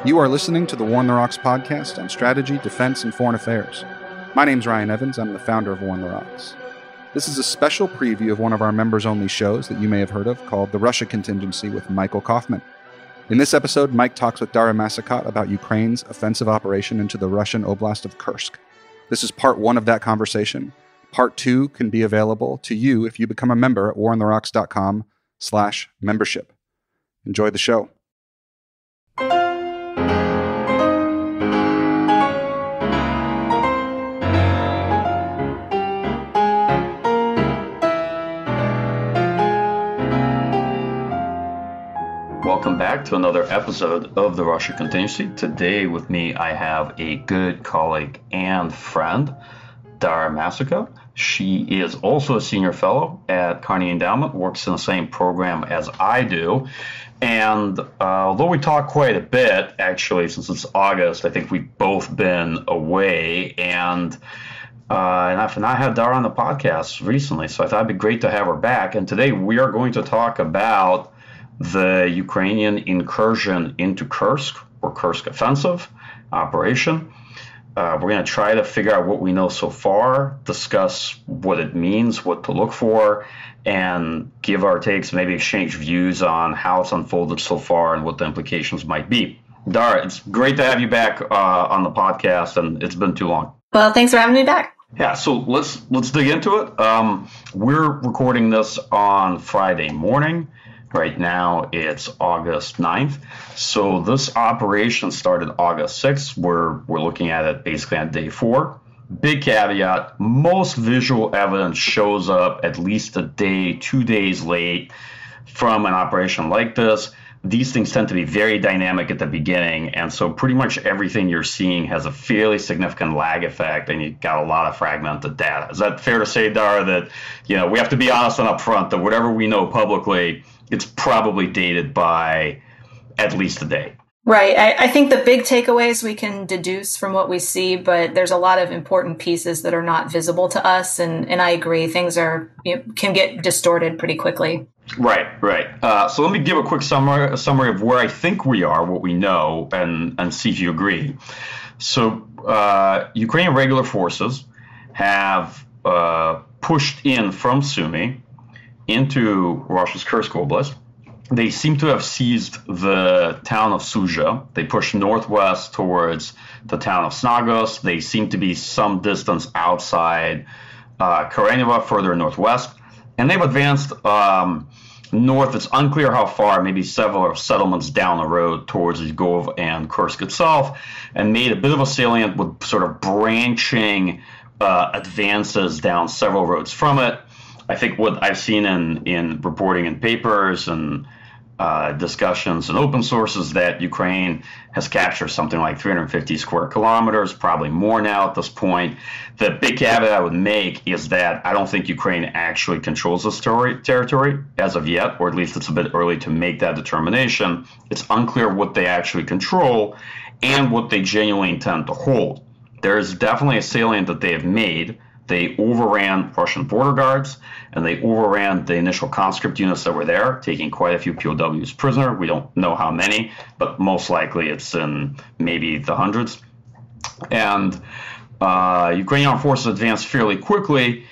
You are listening to the War on the Rocks podcast on strategy, defense, and foreign affairs. My name's Ryan Evans. I'm the founder of War on the Rocks. This is a special preview of one of our members-only shows that you may have heard of called The Russia Contingency with Michael Kofman. In this episode, Mike talks with Dara Massakat about Ukraine's offensive operation into the Russian oblast of Kursk. This is part one of that conversation. Part two can be available to you if you become a member at warontherocks.com/membership. Enjoy the show. Welcome back to another episode of the Russia Contingency. Today with me, I have a good colleague and friend, Dara Massakat. She is also a senior fellow at Carnegie Endowment, works in the same program as I do. And although we talk quite a bit, actually, since it's August, I think we've both been away. And I've not had Dara on the podcast recently, so I thought it'd be great to have her back. And today we are going to talk about the Ukrainian incursion into Kursk, or Kursk offensive operation. We're going to try to figure out what we know so far, discuss what it means, what to look for, and give our takes, maybe exchange views on how it's unfolded so far and what the implications might be. Dara, it's great to have you back on the podcast, and it's been too long. Well, thanks for having me back. Yeah, so let's dig into it. We're recording this on Friday morning. Right now, it's August 9th. So this operation started August 6th. We're looking at it basically on day 4. Big caveat, most visual evidence shows up at least a day, 2 days late from an operation like this. These things tend to be very dynamic at the beginning, and so pretty much everything you're seeing has a fairly significant lag effect, and you've got a lot of fragmented data. Is that fair to say, Dara, that we have to be honest and upfront that whatever we know publicly, it's probably dated by at least a day? Right. I think the big takeaways we can deduce from what we see, but there's a lot of important pieces that are not visible to us. And I agree, things can get distorted pretty quickly. Right. So let me give a quick summary of where I think we are, what we know, and see if you agree. So Ukrainian regular forces have pushed in from Sumy into Russia's Kursk Oblast. They seem to have seized the town of Sudzha. They pushed northwest towards the town of Snagos. They seem to be some distance outside Kareneva, further northwest. And they've advanced north. It's unclear how far, maybe several settlements down the road towards Izhgov and Kursk itself, and made a bit of a salient with sort of branching advances down several roads from it. I think what I've seen in reporting in papers and discussions and open sources that Ukraine has captured something like 350 square kilometers, probably more now at this point. The big caveat I would make is that I don't think Ukraine actually controls this territory as of yet, or at least it's a bit early to make that determination. It's unclear what they actually control and what they genuinely intend to hold. There is definitely a salient that they have made. They overran Russian border guards, and they overran the initial conscript units that were there, taking quite a few POWs prisoner. We don't know how many, but most likely it's in maybe the hundreds. And Ukrainian armed forces advanced fairly quickly,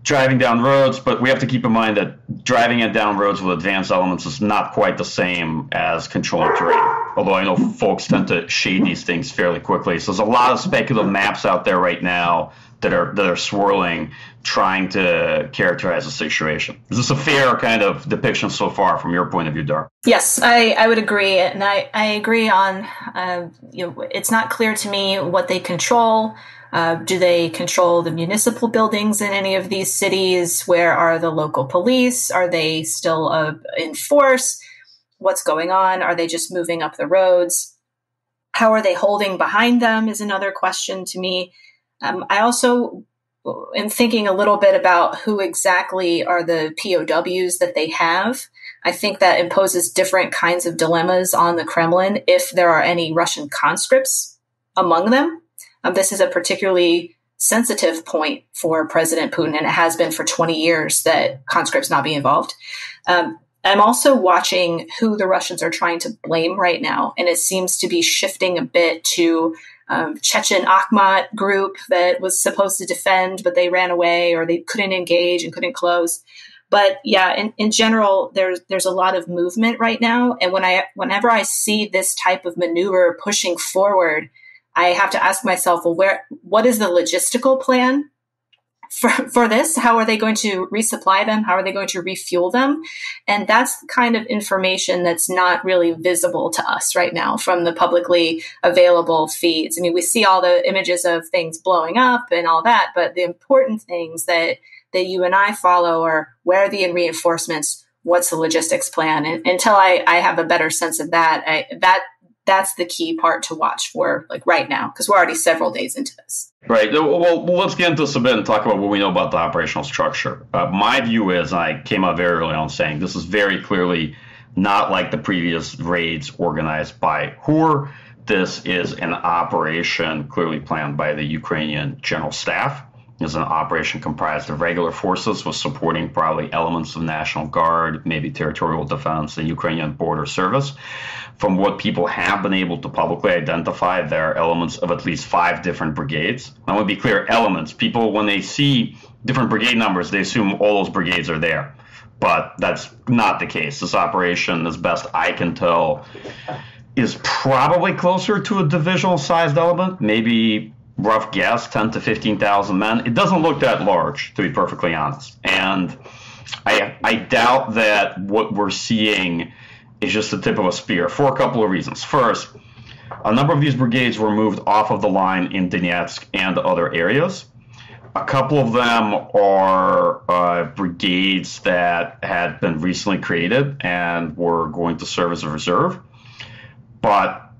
driving down roads, but we have to keep in mind that driving it down roads with advanced elements is not quite the same as controlling terrain, although I know folks tend to shade these things fairly quickly. So there's a lot of speculative maps out there right now that are swirling, trying to characterize the situation. Is this a fair kind of depiction so far from your point of view, Dar? Yes, I would agree. And I agree on, it's not clear to me what they control. Do they control the municipal buildings in any of these cities? Where are the local police? Are they still in force? What's going on? Are they just moving up the roads? How are they holding behind them is another question to me. I also am thinking a little bit about who exactly are the POWs that they have. I think that imposes different kinds of dilemmas on the Kremlin if there are any Russian conscripts among them. This is a particularly sensitive point for President Putin, and it has been for 20 years that conscripts not be involved. I'm also watching who the Russians are trying to blame right now. And it seems to be shifting a bit to Chechen Akhmat group that was supposed to defend, but they ran away or they couldn't engage and couldn't close. But yeah, in general, there's a lot of movement right now. And whenever I see this type of maneuver pushing forward, I have to ask myself, well, what is the logistical plan for this? How are they going to resupply them? How are they going to refuel them? And that's the kind of information that's not really visible to us right now from the publicly available feeds. I mean, we see all the images of things blowing up and all that, but the important things that you and I follow are where are the reinforcements? What's the logistics plan? And until I have a better sense of that, that's the key part to watch for, like right now, because we're already several days into this. Right. Well, let's get into this a bit and talk about what we know about the operational structure. My view is, I came out very early on saying this is very clearly not like the previous raids organized by HUR. This is an operation clearly planned by the Ukrainian General Staff. It's an operation comprised of regular forces with supporting probably elements of National Guard, maybe territorial defense, and Ukrainian border service. From what people have been able to publicly identify, there are elements of at least 5 different brigades. I want to be clear, elements. People, when they see different brigade numbers, they assume all those brigades are there. But that's not the case. This operation, as best I can tell, is probably closer to a divisional-sized element, maybe rough guess, 10 to 15,000 men. It doesn't look that large, to be perfectly honest. And I doubt that what we're seeing is just the tip of a spear for a couple of reasons. First, a number of these brigades were moved off of the line in Donetsk and other areas. A couple of them are brigades that had been recently created and were going to serve as a reserve. But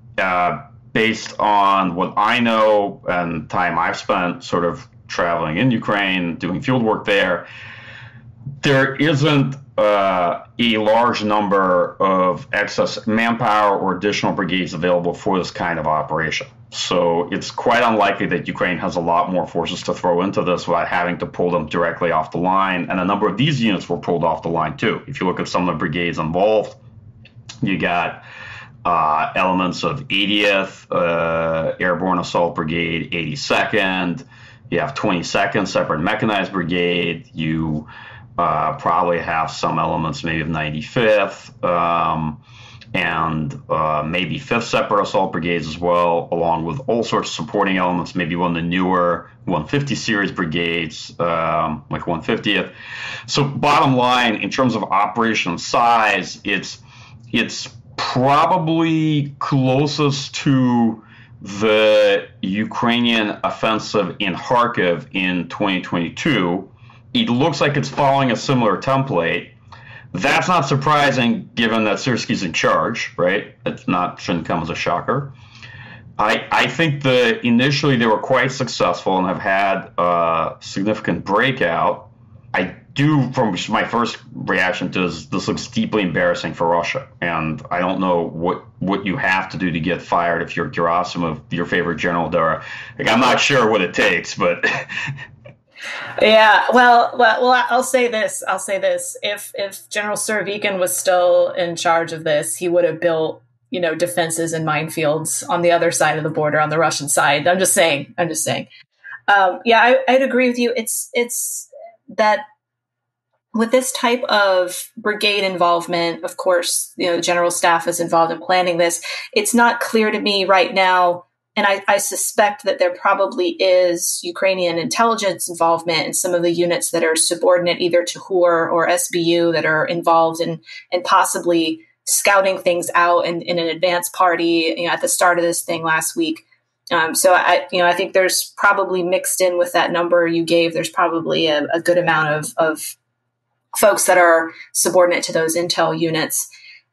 based on what I know and time I've spent sort of traveling in Ukraine, doing field work there isn't a large number of excess manpower or additional brigades available for this kind of operation. So it's quite unlikely that Ukraine has a lot more forces to throw into this without having to pull them directly off the line. And a number of these units were pulled off the line too. If you look at some of the brigades involved, you got elements of 80th Airborne Assault Brigade, 82nd. You have 22nd Separate Mechanized Brigade. You probably have some elements maybe of 95th and maybe 5th Separate Assault Brigades as well, along with all sorts of supporting elements, maybe one of the newer 150 series brigades, like 150th. So bottom line, in terms of operation size, it's probably closest to the Ukrainian offensive in Kharkiv in 2022. It looks like it's following a similar template. That's not surprising given that Syrskyi's in charge, right? Shouldn't come as a shocker. I think initially they were quite successful and have had a significant breakout. From my first reaction to this looks deeply embarrassing for Russia. And I don't know what you have to do to get fired if you're Gerasimov, your favorite general there. I'm not sure what it takes, but... Yeah, well, I'll say this. If General Surovikin was still in charge of this, he would have built, defenses and minefields on the other side of the border, on the Russian side. I'm just saying. I'd agree with you. It's that with this type of brigade involvement, of course, the General Staff is involved in planning this. It's not clear to me right now. And I suspect that there probably is Ukrainian intelligence involvement in some of the units that are subordinate either to HUR or SBU that are involved in possibly scouting things out in an advance party at the start of this thing last week. So I think there's probably mixed in with that number you gave. There's probably a good amount of folks that are subordinate to those intel units.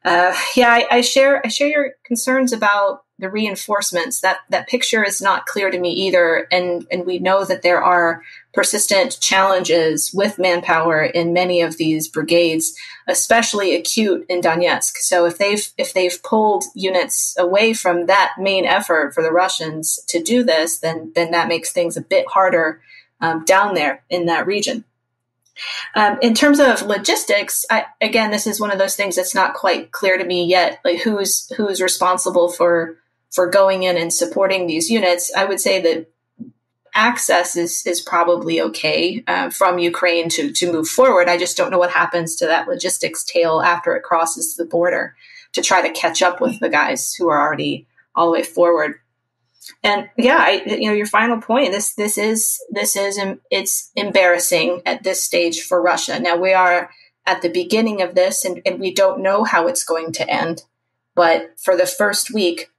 I share your concerns about the reinforcements. That picture is not clear to me either, and we know that there are persistent challenges with manpower in many of these brigades, especially acute in Donetsk. So if they've pulled units away from that main effort for the Russians to do this, then that makes things a bit harder down there in that region. In terms of logistics, again, this is one of those things that's not quite clear to me yet. Like who's responsible for going in and supporting these units? I would say that access is probably okay from Ukraine to move forward. I just don't know what happens to that logistics tail after it crosses the border to try to catch up with the guys who are already all the way forward. And yeah, your final point. It's embarrassing at this stage for Russia. Now we are at the beginning of this, and we don't know how it's going to end. But for the first week,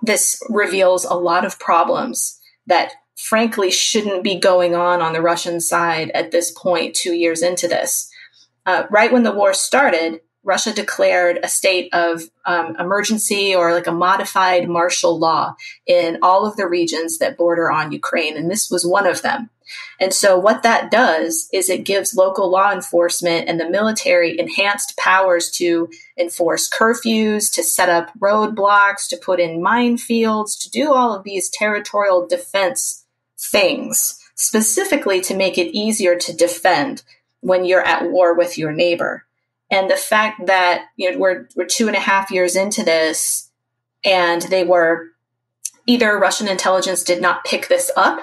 this reveals a lot of problems that frankly shouldn't be going on the Russian side at this point, 2 years into this. Right when the war started, Russia declared a state of emergency, or like a modified martial law, in all of the regions that border on Ukraine. And this was one of them. And so what that does is it gives local law enforcement and the military enhanced powers to enforce curfews, to set up roadblocks, to put in minefields, to do all of these territorial defense things, specifically to make it easier to defend when you're at war with your neighbor. And the fact that we're 2.5 years into this, and they were either Russian intelligence did not pick this up,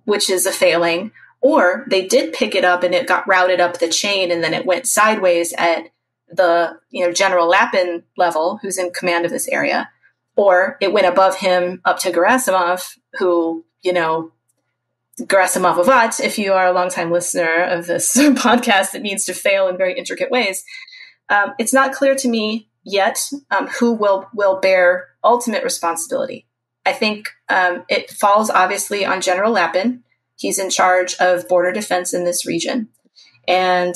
which is a failing, or they did pick it up and it got routed up the chain, and then it went sideways at the General Lapin level, who's in command of this area, or it went above him up to Gerasimov, who Gerasimov, if you are a longtime listener of this podcast, it means to fail in very intricate ways. It's not clear to me yet who will bear ultimate responsibility. I think it falls obviously on General Lapin. He's in charge of border defense in this region. And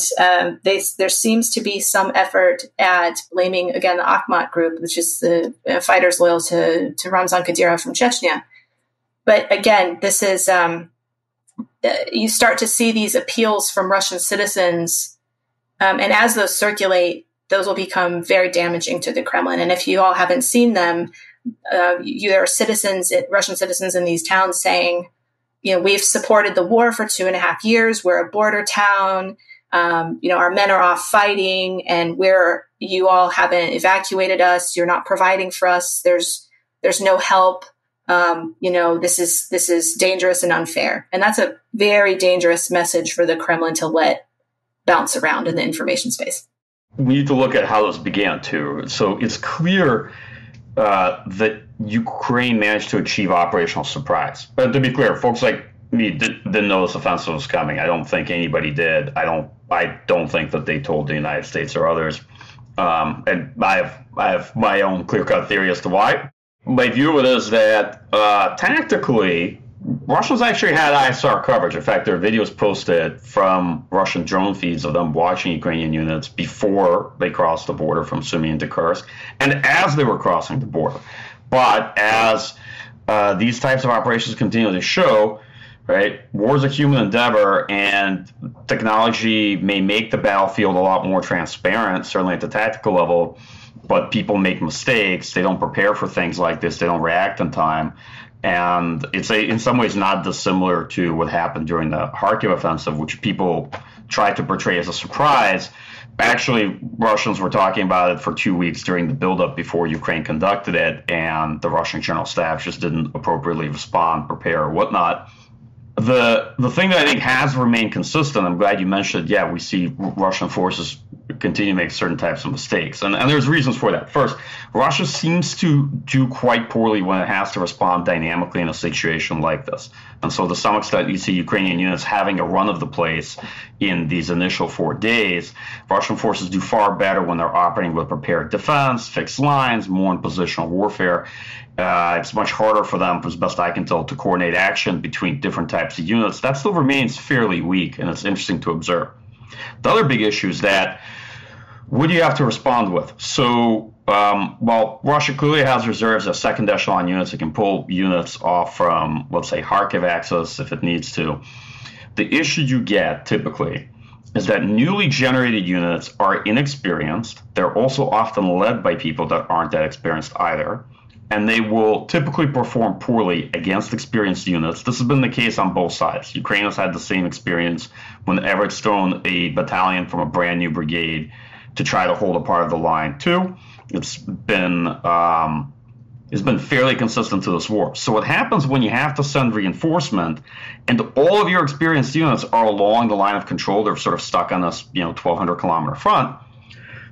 there seems to be some effort at blaming, again, the Akhmat group, which is the fighters loyal to Ramzan Kadyrov from Chechnya. But again, this is... you start to see these appeals from Russian citizens, and as those circulate, those will become very damaging to the Kremlin. And if you all haven't seen them, there are Russian citizens in these towns saying, we've supported the war for 2.5 years. We're a border town. Our men are off fighting, and you all haven't evacuated us. You're not providing for us. There's no help. This is dangerous and unfair. And that's a very dangerous message for the Kremlin to let bounce around in the information space. We need to look at how this began too. So it's clear that Ukraine managed to achieve operational surprise. But to be clear, folks like me didn't know this offensive was coming. I don't think anybody did. I don't think that they told the United States or others. And I have my own clear-cut theory as to why. My view of it is that tactically, Russians actually had ISR coverage. In fact, there are videos posted from Russian drone feeds of them watching Ukrainian units before they crossed the border from Sumy into Kursk, and as they were crossing the border. But as these types of operations continue to show, right, war is a human endeavor, and technology may make the battlefield a lot more transparent, certainly at the tactical level. But people make mistakes. They don't prepare for things like this. They don't react in time. And it's in some ways not dissimilar to what happened during the Kharkiv offensive, which people tried to portray as a surprise. Actually, Russians were talking about it for 2 weeks during the buildup before Ukraine conducted it, and the Russian general staff just didn't appropriately respond, prepare, or whatnot. The thing that I think has remained consistent, I'm glad you mentioned, we see Russian forces continue to make certain types of mistakes. And there's reasons for that. First, Russia seems to do quite poorly when it has to respond dynamically in a situation like this. And so to some extent, you see Ukrainian units having a run of the place in these initial 4 days. Russian forces do far better when they're operating with prepared defense, fixed lines, more in positional warfare. It's much harder for them, as best I can tell, to coordinate action between different types of units. That still remains fairly weak, and it's interesting to observe. The other big issue is that what do you have to respond with? So while Russia clearly has reserves of second echelon units, it can pull units off from, let's say, Kharkiv axis if it needs to. The issue you get typically is that newly generated units are inexperienced. They're also often led by people that aren't that experienced either. and they will typically perform poorly against experienced units. This has been the case on both sides. Ukraine has had the same experience whenever it's thrown a battalion from a brand new brigade to try to hold a part of the line too. It's been fairly consistent to this war. So what happens when you have to send reinforcement and all of your experienced units are along the line of control, they're sort of stuck on this 1,200 kilometer front,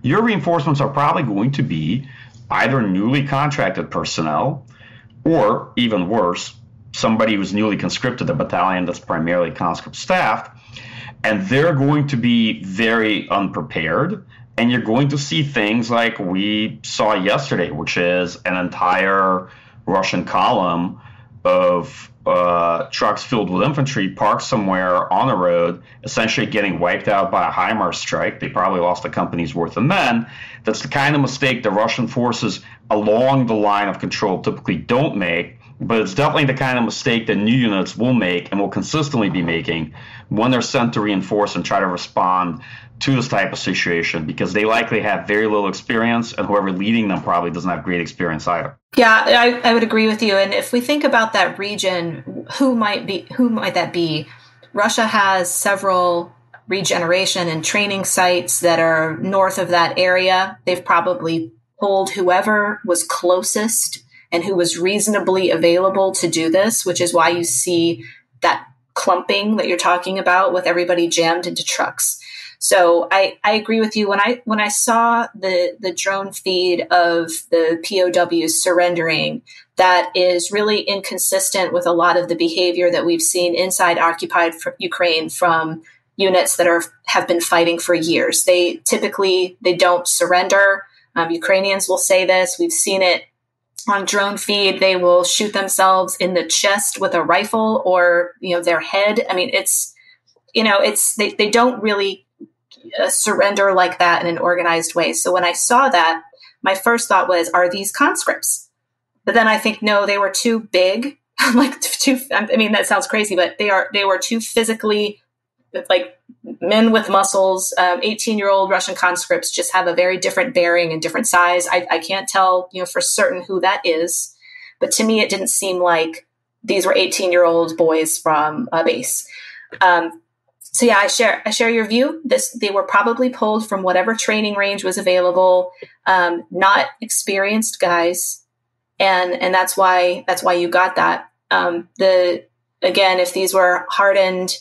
your reinforcements are probably going to be either newly contracted personnel or, even worse, somebody who's newly conscripted, a battalion that's primarily conscript staffed, and they're going to be very unprepared. And you're going to see things like we saw yesterday, which is an entire Russian column of trucks filled with infantry parked somewhere on a road, essentially getting wiped out by a HIMARS strike. They probably lost a company's worth of men. That's the kind of mistake the Russian forces along the line of control typically don't make, but it's definitely the kind of mistake that new units will make and will consistently be making when they're sent to reinforce and try to respond to this type of situation, because they likely have very little experience, and whoever leading them probably doesn't have great experience either. Yeah, I would agree with you. And if we think about that region, who might that be? Russia has several regeneration and training sites that are north of that area. They've probably pulled whoever was closest and who was reasonably available to do this, which is why you see that clumping that you're talking about with everybody jammed into trucks. So I agree with you. When I saw the drone feed of the POWs surrendering, that is really inconsistent with a lot of the behavior that we've seen inside occupied Ukraine from units that have been fighting for years. They don't surrender. Ukrainians will say this. We've seen it on drone feed. They will shoot themselves in the chest with a rifle or their head. I mean, they don't really surrender like that in an organized way. So when I saw that, my first thought was, are these conscripts? But then I think, no, they were too big. That sounds crazy, but they were too physically, like men with muscles. 18-year-old Russian conscripts just have a very different bearing and different size. I can't tell, for certain who that is, but to me, it didn't seem like these were 18-year-old boys from a base. So yeah, I share your view. They were probably pulled from whatever training range was available, not experienced guys, and that's why you got that. Again, if these were hardened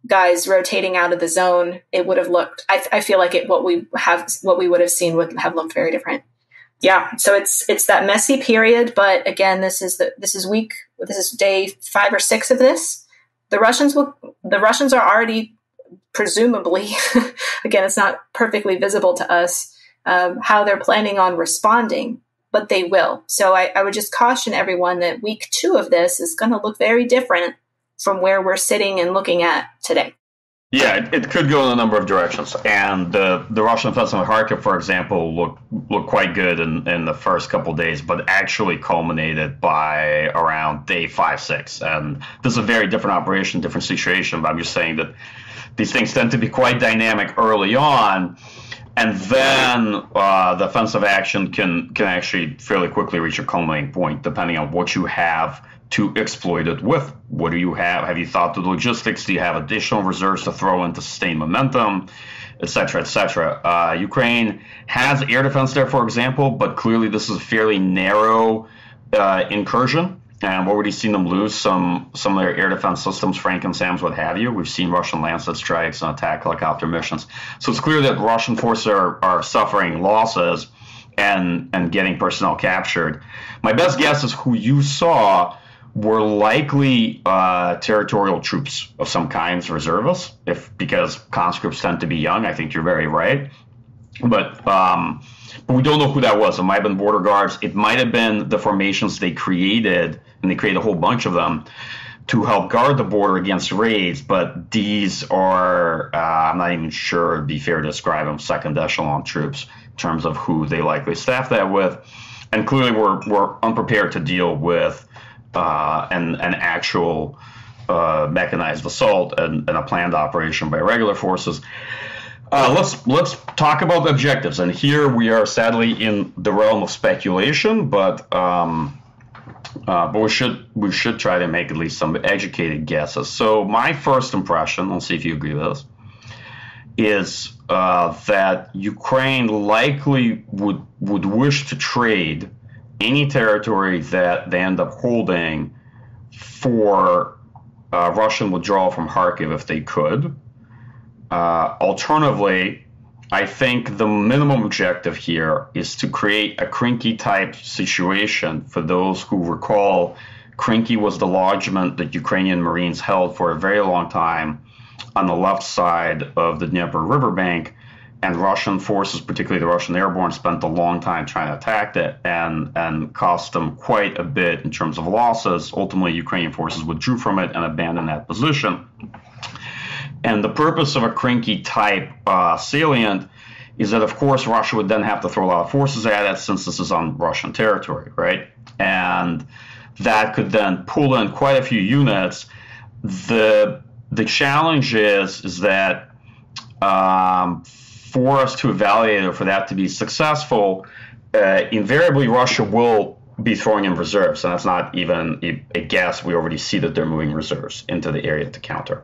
guys rotating out of the zone, it would have looked. I feel like what we would have seen would have looked very different. Yeah, so it's that messy period, but again, this is day 5 or 6 of this. The Russians are already, presumably, again, it's not perfectly visible to us, how they're planning on responding, but they will. So I would just caution everyone that week 2 of this is going to look very different from where we're sitting and looking at today. Yeah, it could go in a number of directions. And the Russian offensive at Kharkiv, for example, looked quite good in the first couple of days, but actually culminated by around day 5, 6. And this is a very different operation, different situation, but I'm just saying that these things tend to be quite dynamic early on, and then the offensive action can actually fairly quickly reach a culminating point, depending on what you have to exploit it with. What do you have? Have you thought through the logistics? Do you have additional reserves to throw in to sustain momentum, et cetera, et cetera? Ukraine has air defense there, for example, but clearly this is a fairly narrow incursion. And we've already seen them lose some of their air defense systems, Franken-SAMs, what have you. We've seen Russian Lancet strikes and attack helicopter missions. So it's clear that Russian forces are suffering losses and getting personnel captured. My best guess is who you saw were likely territorial troops of some kinds, reservists, because conscripts tend to be young. I think you're very right. But we don't know who that was. It might have been border guards. It might have been the formations they created, and they created a whole bunch of them to help guard the border against raids. But these are, I'm not even sure it'd be fair to describe them second echelon troops in terms of who they likely staffed that with. And clearly we're unprepared to deal with an actual mechanized assault and a planned operation by regular forces. Let's talk about the objectives, and here we are sadly in the realm of speculation, but we should try to make at least some educated guesses. So my first impression, let's see if you agree with this, is that Ukraine likely would wish to trade any territory that they end up holding for Russian withdrawal from Kharkiv if they could. Alternatively, I think the minimum objective here is to create a Krinky-type situation. For those who recall, Krinky was the lodgment that Ukrainian Marines held for a very long time on the left side of the Dnieper riverbank, and Russian forces, particularly the Russian airborne, spent a long time trying to attack it and cost them quite a bit in terms of losses. Ultimately, Ukrainian forces withdrew from it and abandoned that position. And the purpose of a Krinky-type salient is that, of course, Russia would then have to throw a lot of forces at it since this is on Russian territory, right? And that could then pull in quite a few units. The challenge is that for us to evaluate or for that to be successful, invariably Russia will be throwing in reserves, and that's not even a guess. We already see that they're moving reserves into the area to counter.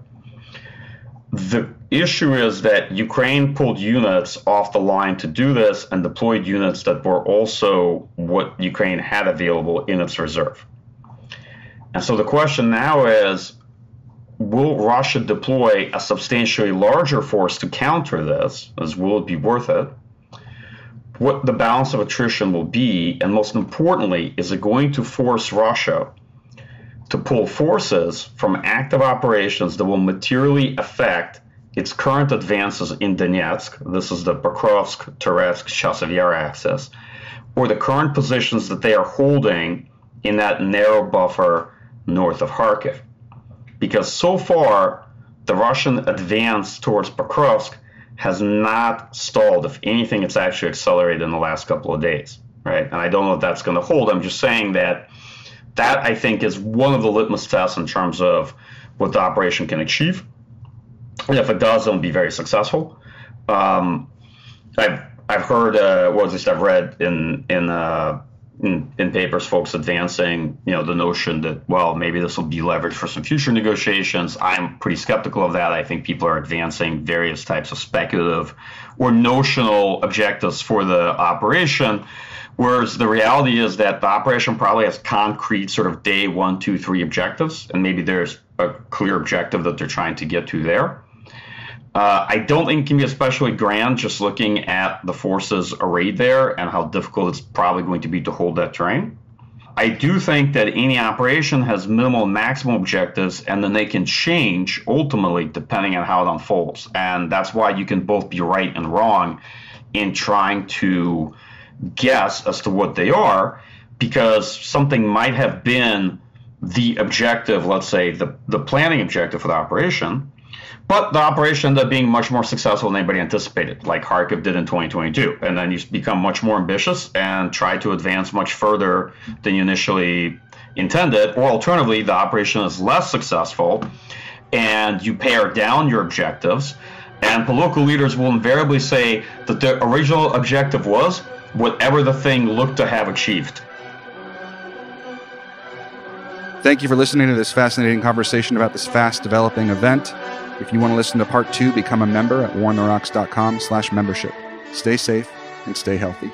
The issue is that Ukraine pulled units off the line to do this and deployed units that were also what Ukraine had available in its reserve. And so the question now is, will Russia deploy a substantially larger force to counter this? Will it be worth it? What the balance of attrition will be, and most importantly, is it going to force Russia to pull forces from active operations that will materially affect its current advances in Donetsk? This is the Pokrovsk, Toretsk, Chasiv Yar axis, or the current positions that they are holding in that narrow buffer north of Kharkiv. Because so far, the Russian advance towards Pokrovsk has not stalled. If anything, it's actually accelerated in the last couple of days, right? And I don't know if that's going to hold. I'm just saying that I think is one of the litmus tests in terms of what the operation can achieve. And if it does, it'll be very successful. I've heard, well, at least I've read in papers, folks advancing, the notion that, well, maybe this will be leverage for some future negotiations. I'm pretty skeptical of that. I think people are advancing various types of speculative or notional objectives for the operation, whereas the reality is that the operation probably has concrete sort of day 1, 2, 3 objectives, and maybe there's a clear objective that they're trying to get to there. I don't think it can be especially grand just looking at the forces arrayed there and how difficult it's probably going to be to hold that terrain. I do think that any operation has minimal and maximum objectives, and then they can change ultimately depending on how it unfolds. And that's why you can both be right and wrong in trying to guess as to what they are, because something might have been the objective, let's say the planning objective for the operation, but the operation ended up being much more successful than anybody anticipated, like Kharkiv did in 2022. And then you become much more ambitious and try to advance much further than you initially intended. Or alternatively, the operation is less successful and you pare down your objectives. And political leaders will invariably say that the original objective was whatever the thing looked to have achieved. Thank you for listening to this fascinating conversation about this fast-developing event. If you want to listen to part 2, become a member at warntherocks.com/membership. Stay safe and stay healthy.